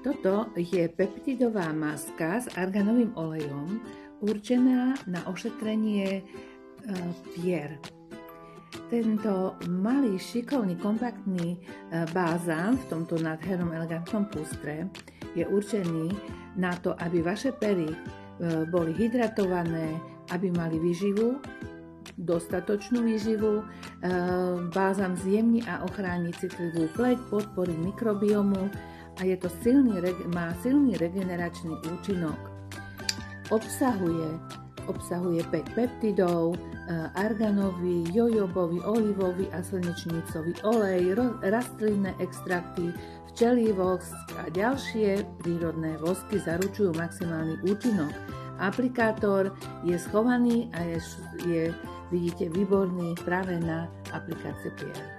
Toto je peptidová maska s arganovým olejom určená na ošetrenie pier. Tento malý, šikovný, kompaktný bálzam v tomto nádhernom elegantnom pústre je určený na to, aby vaše pery boli hydratované, aby mali výživu, dostatočnú výživu. Bálzam zjemní a ochráni citlivú pleť, podporí mikrobiomu a má silný regeneračný účinok. Obsahuje 5 peptidov, arganový, jojobový, olivový a slnečnicový olej, rastlinné extrakty, včelí vosk a ďalšie prírodné vosky zaručujú maximálny účinok. Aplikátor je schovaný a je vidíte, výborný práve na aplikácie pier.